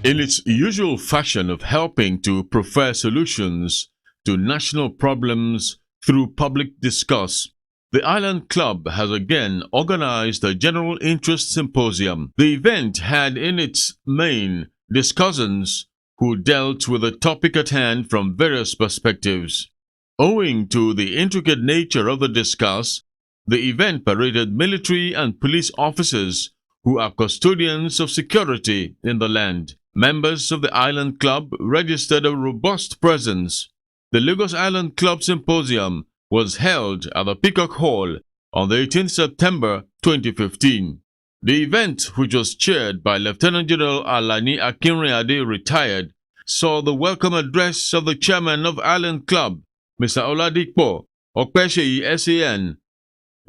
In its usual fashion of helping to prefer solutions to national problems through public discourse, the Island Club has again organized a general interest symposium. The event had in its main discussants who dealt with the topic at hand from various perspectives. Owing to the intricate nature of the discourse, the event paraded military and police officers who are custodians of security in the land. Members of the Island Club registered a robust presence. The Lagos Island Club Symposium was held at the Peacock Hall on the 18th September 2015. The event, which was chaired by Lieutenant General Alani Akinrinade, retired, saw the welcome address of the chairman of Island Club, Mr. Oladipo Okpesheyi SAN,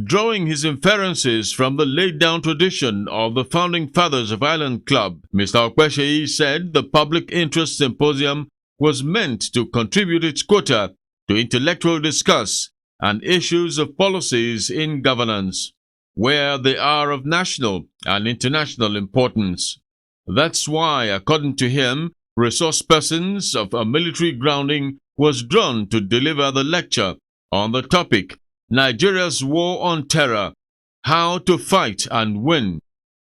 drawing his inferences from the laid-down tradition of the founding fathers of Island Club. Mr. Okpesheyi said the Public Interest Symposium was meant to contribute its quota to intellectual discourse and issues of policies in governance, where they are of national and international importance. That's why, according to him, resource persons of a military grounding was drawn to deliver the lecture on the topic, Nigeria's War on Terror, How to Fight and Win.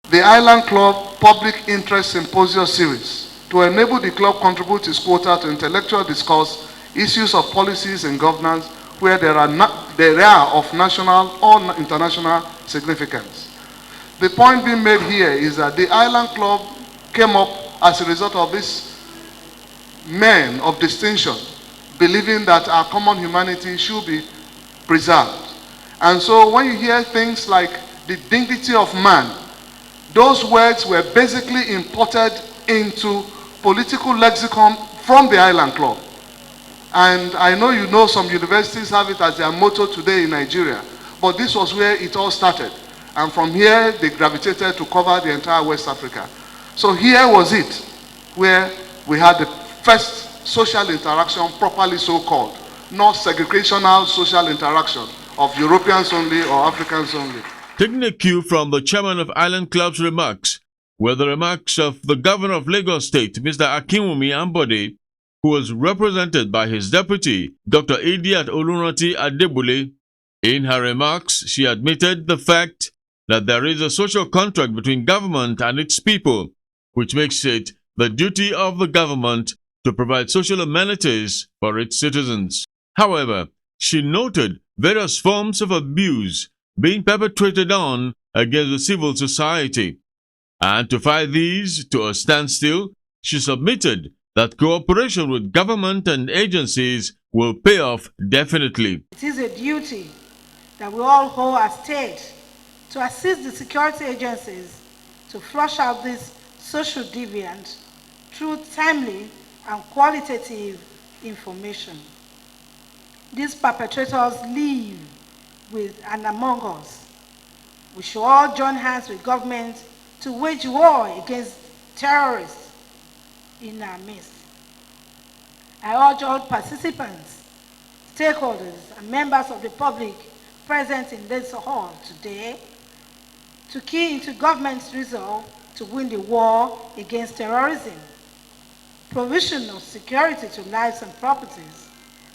The Island Club Public Interest Symposium Series, to enable the club contribute its quota to intellectual discourse, issues of policies and governance where they are of national or international significance. The point being made here is that the Island Club came up as a result of this men of distinction believing that our common humanity should be preserved. And so when you hear things like the dignity of man, those words were basically imported into political lexicon from the Island Club. And I know some universities have it as their motto today in Nigeria, but this was where it all started. And from here, they gravitated to cover the entire West Africa. So here was it, where we had the first social interaction, properly so-called, not segregational social interaction of Europeans only or Africans only. Taking a cue from the chairman of Island Club's remarks were the remarks of the governor of Lagos State, Mr. Akinwumi Ambode, who was represented by his deputy, Dr. Idiat Olunranti Adebule. In her remarks, she admitted the fact that there is a social contract between government and its people, which makes it the duty of the government to provide social amenities for its citizens. However, she noted various forms of abuse being perpetrated on against the civil society. And to fight these to a standstill, she submitted that cooperation with government and agencies will pay off definitely. It is a duty that we all owe as state to assist the security agencies to flush out this social deviant through timely and qualitative information. These perpetrators live with and among us. We should all join hands with government to wage war against terrorists in our midst. I urge all participants, stakeholders, and members of the public present in this hall today to key into government's resolve to win the war against terrorism, provision of security to lives and properties,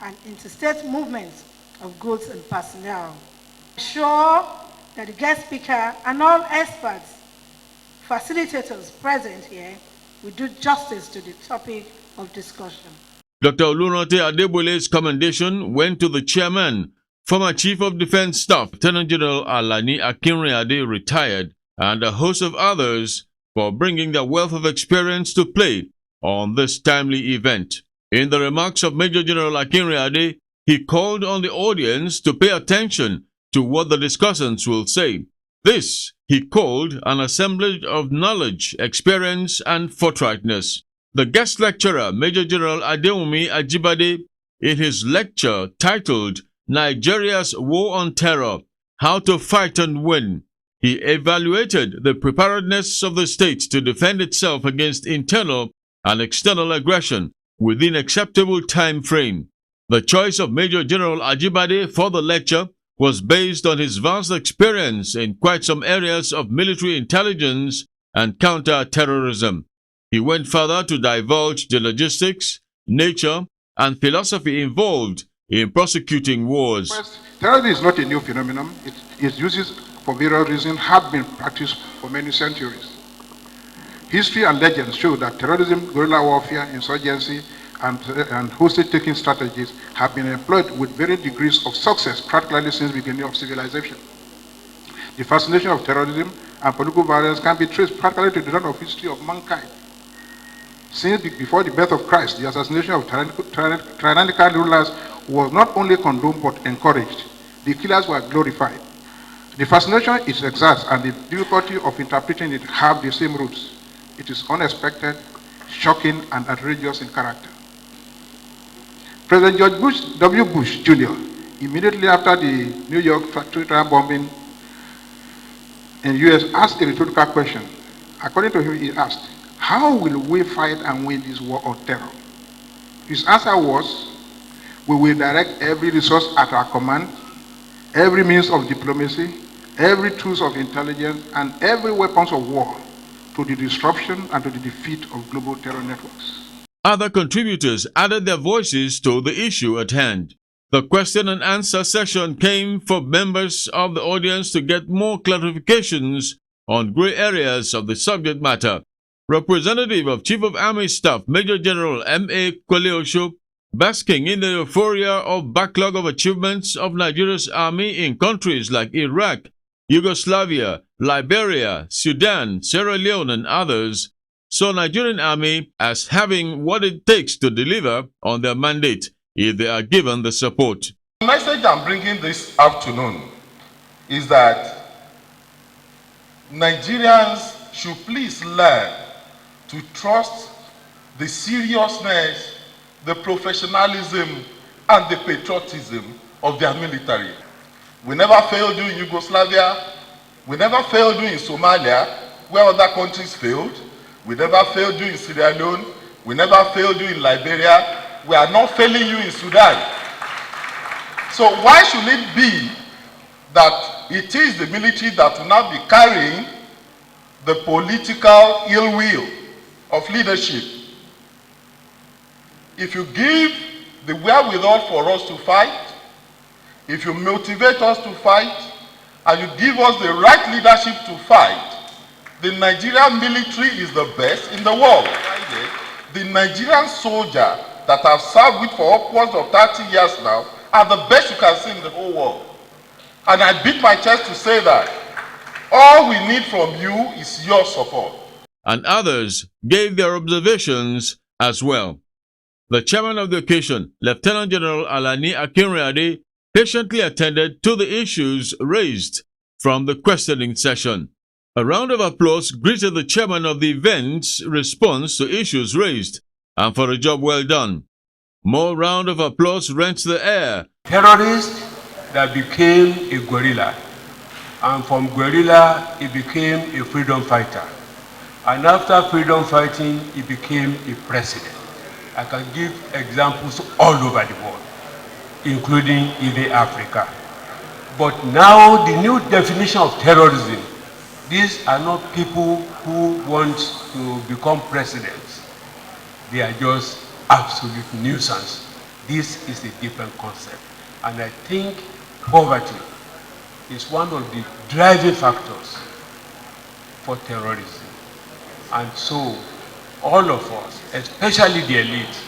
and interstate movements of goods and personnel. Sure that the guest speaker and all experts, facilitators present here will do justice to the topic of discussion. Dr. Olunranti Adebole's commendation went to the chairman, former Chief of Defense Staff, Lieutenant General Alani Akinrinade, retired, and a host of others for bringing their wealth of experience to play on this timely event. In the remarks of Major General Akinrinade, he called on the audience to pay attention to what the discussants will say. This he called an assemblage of knowledge, experience, and forthrightness. The guest lecturer, Major General Adewumi Ajibade, in his lecture titled Nigeria's War on Terror, How to Fight and Win, he evaluated the preparedness of the state to defend itself against internal and external aggression within acceptable time frame. The choice of Major General Ajibade for the lecture was based on his vast experience in quite some areas of military intelligence and counter-terrorism. He went further to divulge the logistics, nature, and philosophy involved in prosecuting wars. First, terrorism is not a new phenomenon. Its uses for various reasons have been practiced for many centuries. History and legends show that terrorism, guerrilla warfare, insurgency, and hostage-taking strategies have been employed with varying degrees of success practically since the beginning of civilization. The fascination of terrorism and political violence can be traced practically to the dawn of history of mankind. Since before the birth of Christ, the assassination of tyrannical rulers was not only condoned but encouraged. The killers were glorified. The fascination it exerts and the difficulty of interpreting it have the same roots. It is unexpected, shocking, and outrageous in character. President George W. Bush Jr., immediately after the New York factory bombing in the U.S., asked a rhetorical question. According to him, he asked, "How will we fight and win this war on terror?" His answer was, "We will direct every resource at our command, every means of diplomacy, every tools of intelligence, and every weapons of war to the disruption and to the defeat of global terror networks." Other contributors added their voices to the issue at hand. The question and answer session came for members of the audience to get more clarifications on gray areas of the subject matter. Representative of Chief of Army Staff Major General M.A. Kweleosho, basking in the euphoria of backlog of achievements of Nigeria's army in countries like Iraq, Yugoslavia, Liberia, Sudan, Sierra Leone, and others, saw Nigerian army as having what it takes to deliver on their mandate if they are given the support. The message I'm bringing this afternoon is that Nigerians should please learn to trust the seriousness, the professionalism, and the patriotism of their military. We never failed you in Yugoslavia. We never failed you in Somalia, where other countries failed. We never failed you in Sierra Leone. We never failed you in Liberia. We are not failing you in Sudan. So why should it be that it is the military that will now be carrying the political ill will of leadership? If you give the wherewithal for us to fight, if you motivate us to fight, and you give us the right leadership to fight, the Nigerian military is the best in the world. The Nigerian soldier that have served with for upwards of 30 years now are the best you can see in the whole world. And I beat my chest to say that all we need from you is your support. And others gave their observations as well. The chairman of the occasion, Lieutenant General Alani Akinrade, patiently attended to the issues raised from the questioning session. A round of applause greeted the chairman of the event's response to issues raised, and for a job well done. More round of applause rent the air. Terrorist that became a guerrilla, and from guerrilla he became a freedom fighter, and after freedom fighting he became a president. I can give examples all over the world, including even Africa. But now the new definition of terrorism, these are not people who want to become presidents. They are just absolute nuisance. This is a different concept. And I think poverty is one of the driving factors for terrorism. And so all of us, especially the elite,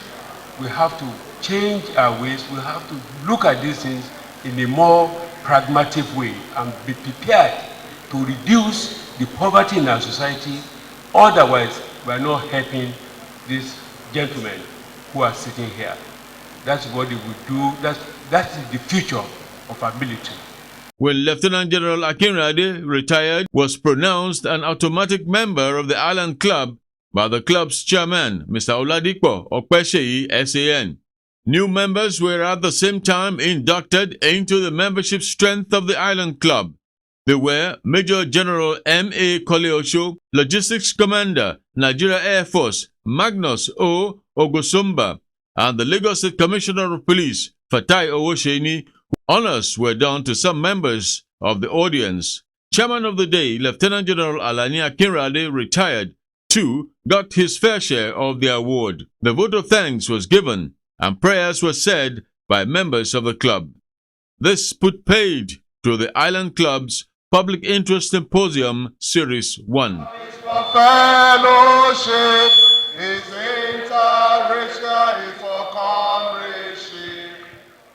we have to change our ways. We have to look at these things in a more pragmatic way and be prepared to reduce the poverty in our society. Otherwise, we are not helping these gentlemen who are sitting here. That's what they would do. That's the future of our military. When Lieutenant General Akinrade, retired, was pronounced an automatic member of the Island Club by the club's chairman, Mr. Oladipo Okpesheyi, SAN. New members were at the same time inducted into the membership strength of the Island Club. They were Major General M.A. Kweleosho, Logistics Commander, Nigeria Air Force, Magnus O. Ogosumba, and the Lagos State Commissioner of Police, Fatai Owosheni. Honors were done to some members of the audience. Chairman of the day, Lieutenant General Alani Akinrade, retired, 2 got his fair share of the award. The vote of thanks was given and prayers were said by members of the club. This put paid to the Island Club's Public Interest Symposium Series 1. Fellowship is interracial for comradeship.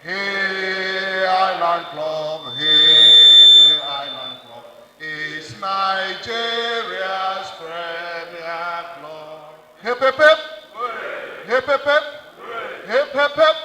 Hey, Island Club, hey, Island Club, is Nigeria's premier club. Hip, hip, hip. Hip, hip, hip. Hip, hip, hip.